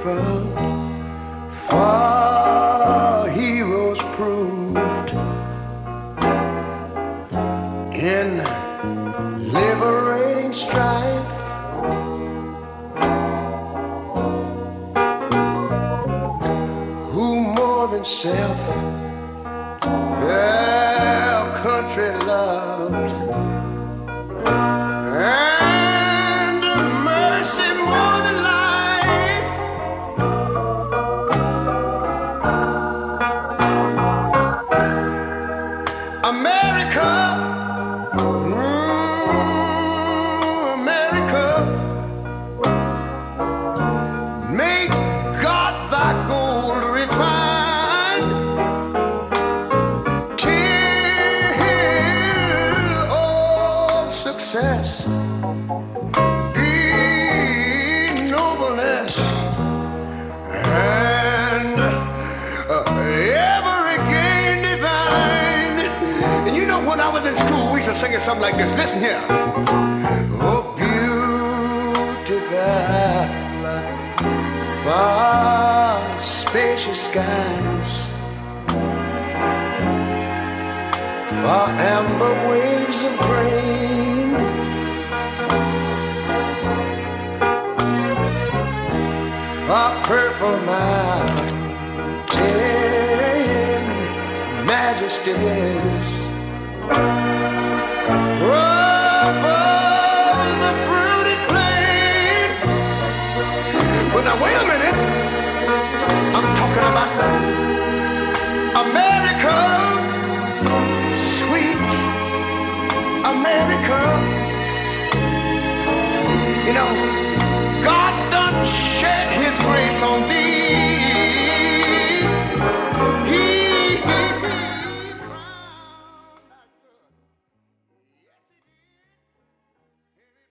grateful for heroes proved in liberating strife. Who more than self their country loved, and mercy more than life. America, America, make God thy gold refined, till all success be nobleness, and every gain divine. And you know, when I was in school, we used to sing it something like this. Listen here. Oh, beauty far spacious skies, far amber waves of grain, far purple mountain majesties, above the fruited plain. But now wait a minute, I'm talking about America, sweet America. You know,